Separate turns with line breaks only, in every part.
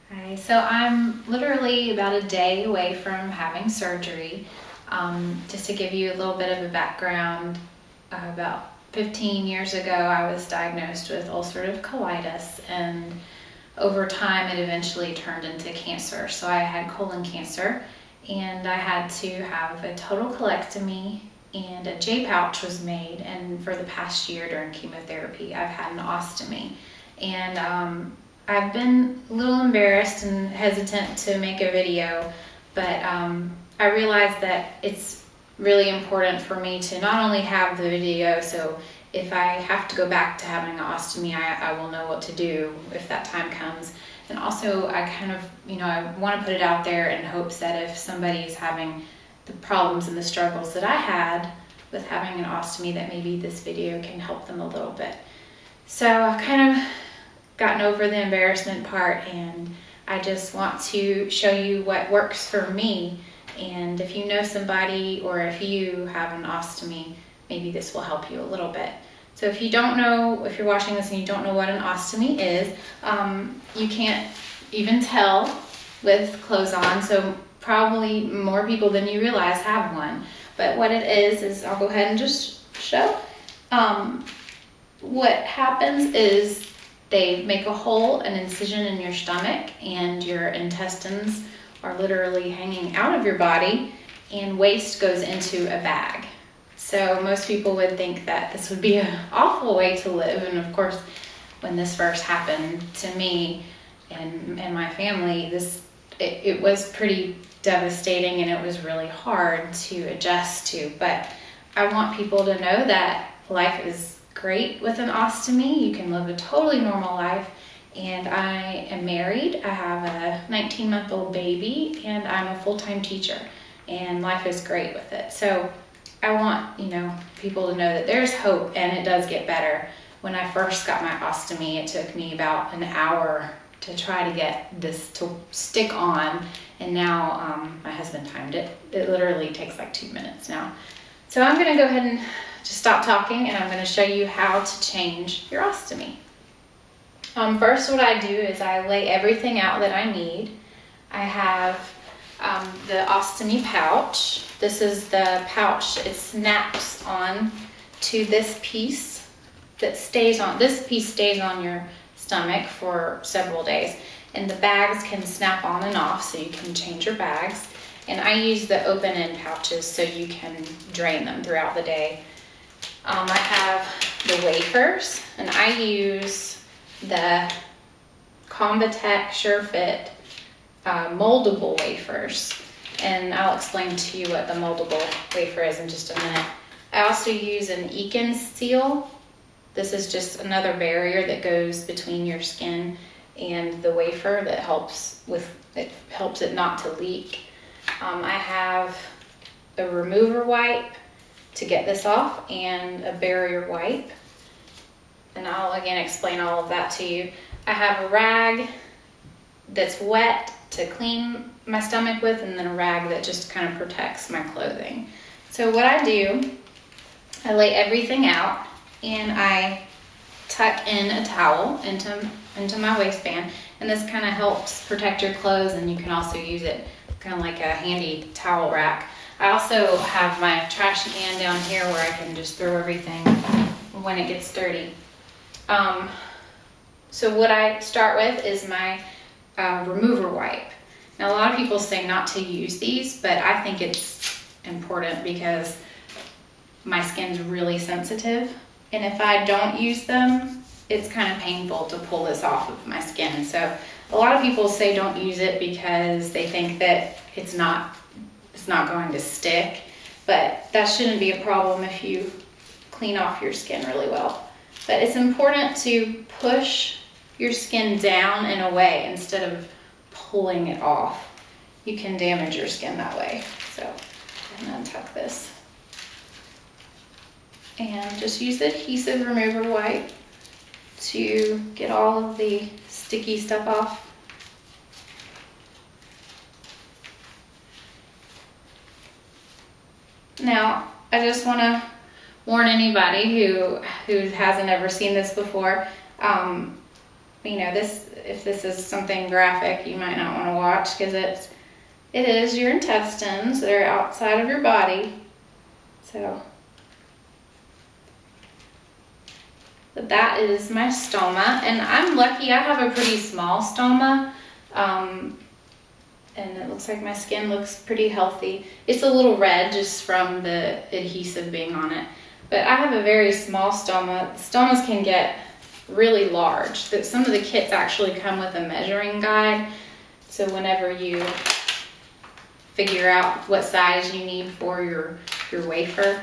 Hi, so I'm literally about a day away from having surgery. Just to give you a little bit of a background, about 15 years ago, I was diagnosed with ulcerative colitis, and over time, it eventually turned into cancer. So I had colon cancer, and I had to have a total colectomy, and a J pouch was made. And for the past year during chemotherapy, I've had an ostomy. And I've been a little embarrassed and hesitant to make a video, but I realized that it's really important for me to not only have the video, so if I have to go back to having an ostomy, I will know what to do if that time comes. And also, I kind of, I want to put it out there in hopes that if somebody's having the problems and the struggles that I had with having an ostomy, that maybe this video can help them a little bit. So I've kind of gotten over the embarrassment part, and I just want to show you what works for me. And if you know somebody, or if you have an ostomy, maybe this will help you a little bit. So if you don't know, if you're watching this and you don't know what an ostomy is, you can't even tell with clothes on, so probably more people than you realize have one. But what it is I'll go ahead and just show. What happens is they make a hole, an incision in your stomach, and your intestines are literally hanging out of your body, and waste goes into a bag. So most people would think that this would be an awful way to live, and of course, when this first happened to me and my family, it was pretty devastating, and it was really hard to adjust to. But I want people to know that life is great with an ostomy. You can live a totally normal life. And I am married. I have a 19-month-old baby, and I'm a full-time teacher, and life is great with it. So I want, people to know that there's hope, and it does get better. When I first got my ostomy, it took me about an hour to try to get this to stick on, and now my husband timed it. It literally takes like 2 minutes now. So I'm going to go ahead and just stop talking, and I'm going to show you how to change your ostomy. First, what I do is I lay everything out that I need. I have the ostomy pouch. This is the pouch. It snaps on to this piece that stays on. This piece stays on your stomach for several days. And the bags can snap on and off, so you can change your bags. And I use the open end pouches so you can drain them throughout the day. I have the wafers, and I use the Convatec SureFit moldable wafers, and I'll explain to you what the moldable wafer is in just a minute. I also use an Econ seal. This is just another barrier that goes between your skin and the wafer that helps it not to leak. I have a remover wipe to get this off, and a barrier wipe. And I'll again explain all of that to you. I have a rag that's wet to clean my stomach with, and then a rag that just kind of protects my clothing. So what I do, I lay everything out, and I tuck in a towel into my waistband, and this kind of helps protect your clothes, and you can also use it kind of like a handy towel rack. I also have my trash can down here where I can just throw everything when it gets dirty. So what I start with is my remover wipe. Now, a lot of people say not to use these, but I think it's important because my skin's really sensitive, and if I don't use them, it's kind of painful to pull this off of my skin. So a lot of people say don't use it because they think that it's not going to stick, but that shouldn't be a problem if you clean off your skin really well. But it's important to push your skin down and away instead of pulling it off. You can damage your skin that way. So I'm gonna untuck this. And just use the adhesive remover wipe to get all of the sticky stuff off. Now, I just want to warn anybody who hasn't ever seen this before. you know, if this is something graphic, you might not want to watch, because it is your intestines that are outside of your body. So, but that is my stoma, and I'm lucky I have a pretty small stoma, and it looks like my skin looks pretty healthy. It's a little red just from the adhesive being on it, but I have a very small stoma. Stomas can get really large. Some of the kits actually come with a measuring guide, so whenever you figure out what size you need for your wafer,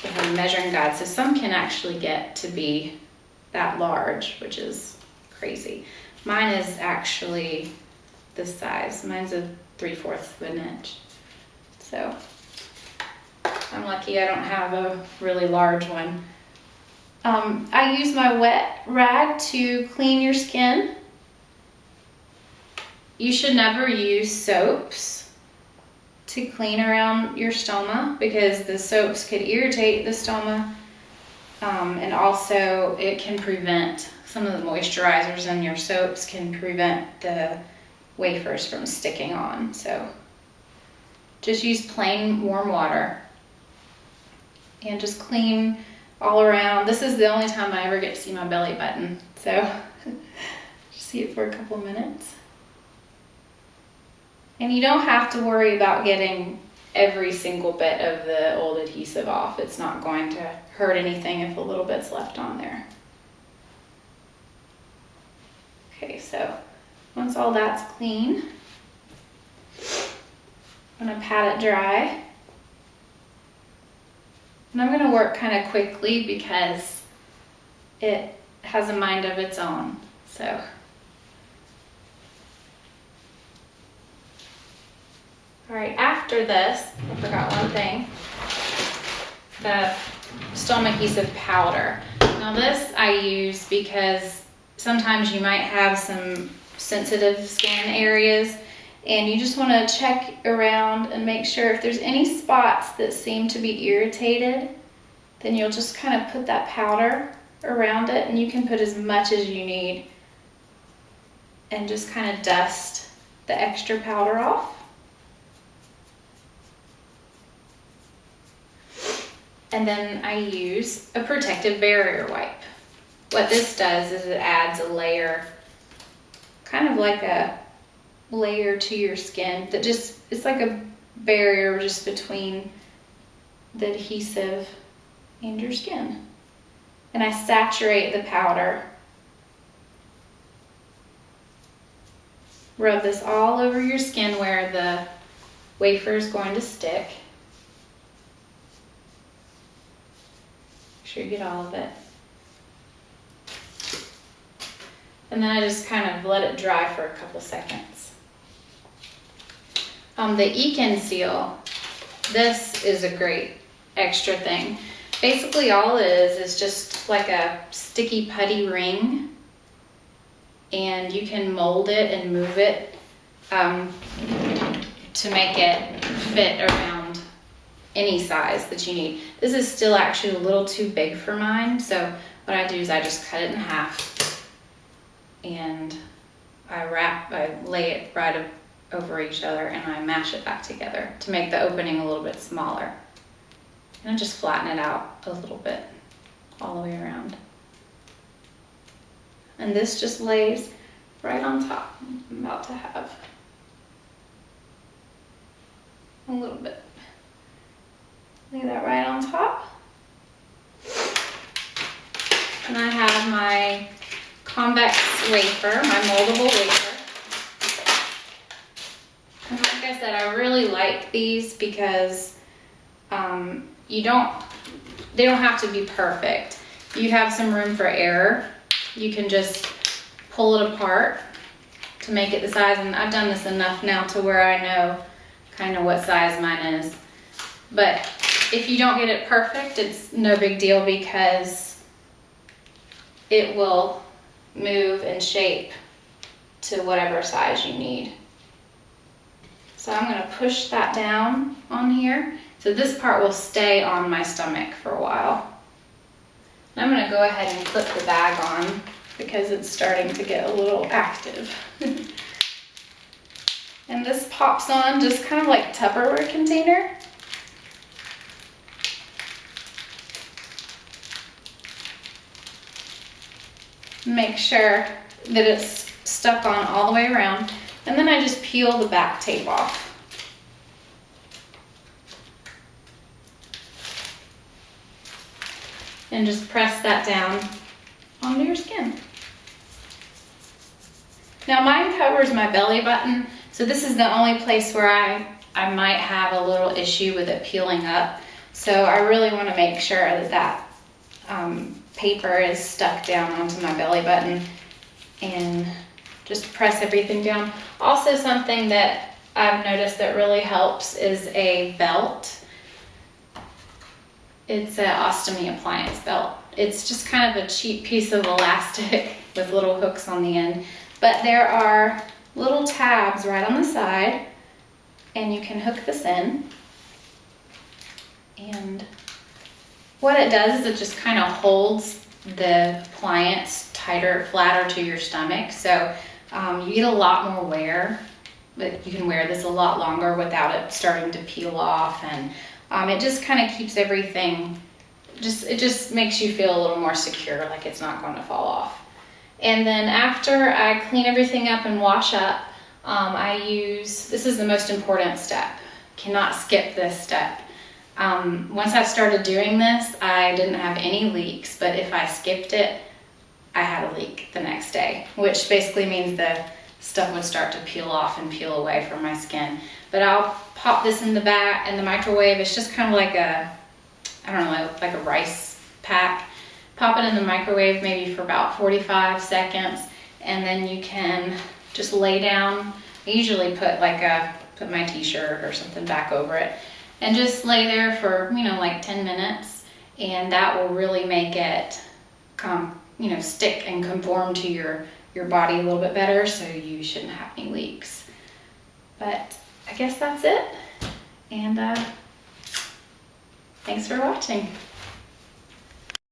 they have a measuring guide. So some can actually get to be that large, which is crazy. Mine is actually this size. Mine's a 3/4 of an inch. So I'm lucky I don't have a really large one. I use my wet rag to clean your skin. You should never use soaps to clean around your stoma, because the soaps could irritate the stoma, and also it can prevent, some of the moisturizers in your soaps can prevent the wafers from sticking on. So just use plain warm water and just clean all around. This is the only time I ever get to see my belly button, so just see it for a couple minutes. And you don't have to worry about getting every single bit of the old adhesive off. It's not going to hurt anything if a little bit's left on there. Okay, so once all that's clean, I'm gonna pat it dry. And I'm gonna work kind of quickly because it has a mind of its own, so. All right, after this, I forgot one thing, the stoma adhesive powder. Now this I use because sometimes you might have some sensitive skin areas, and you just want to check around and make sure if there's any spots that seem to be irritated, then you'll just kind of put that powder around it, and you can put as much as you need and just kind of dust the extra powder off. And then I use a protective barrier wipe. What this does is it adds a layer, kind of like a layer to your skin that just, it's like a barrier just between the adhesive and your skin. And I saturate the powder. Rub this all over your skin where the wafer is going to stick. Make sure you get all of it. And then I just kind of let it dry for a couple seconds. The Econ Seal, this is a great extra thing. Basically all it is just like a sticky putty ring, and you can mold it and move it to make it fit around any size that you need. This is still actually a little too big for mine, so what I do is I just cut it in half and I lay it right over each other, and I mash it back together to make the opening a little bit smaller. And I just flatten it out a little bit all the way around. And this just lays right on top. I'm about to have a little bit. Lay that right on top. And I have my convex wafer, my moldable wafer. And like I said, I really like these because they don't have to be perfect. You have some room for error. You can just pull it apart to make it the size, and I've done this enough now to where I know kind of what size mine is. But if you don't get it perfect, it's no big deal because it will move and shape to whatever size you need. So I'm going to push that down on here. So this part will stay on my stomach for a while. And I'm going to go ahead and clip the bag on because it's starting to get a little active. And this pops on just kind of like Tupperware container. Make sure that it's stuck on all the way around. And then I just peel the back tape off. And just press that down onto your skin. Now mine covers my belly button, so this is the only place where I might have a little issue with it peeling up. So I really want to make sure that paper is stuck down onto my belly button, and just press everything down. Also, something that I've noticed that really helps is a belt. It's an ostomy appliance belt. It's just kind of a cheap piece of elastic with little hooks on the end. But there are little tabs right on the side, and you can hook this in. And what it does is it just kind of holds the appliance tighter, flatter to your stomach. So you get a lot more wear, but you can wear this a lot longer without it starting to peel off. And it just kind of keeps everything, it just makes you feel a little more secure, like it's not going to fall off. And then after I clean everything up and wash up, this is the most important step. Cannot skip this step. Once I started doing this, I didn't have any leaks, but if I skipped it, I had a leak the next day, which basically means the stuff would start to peel off and peel away from my skin. But I'll pop this in the microwave. It's just kind of like like a rice pack. Pop it in the microwave maybe for about 45 seconds, and then you can just lay down. I usually put my t-shirt or something back over it, and just lay there for, like 10 minutes, and that will really make it stick and conform to your body a little bit better, so you shouldn't have any leaks. But I guess that's it, and thanks for watching.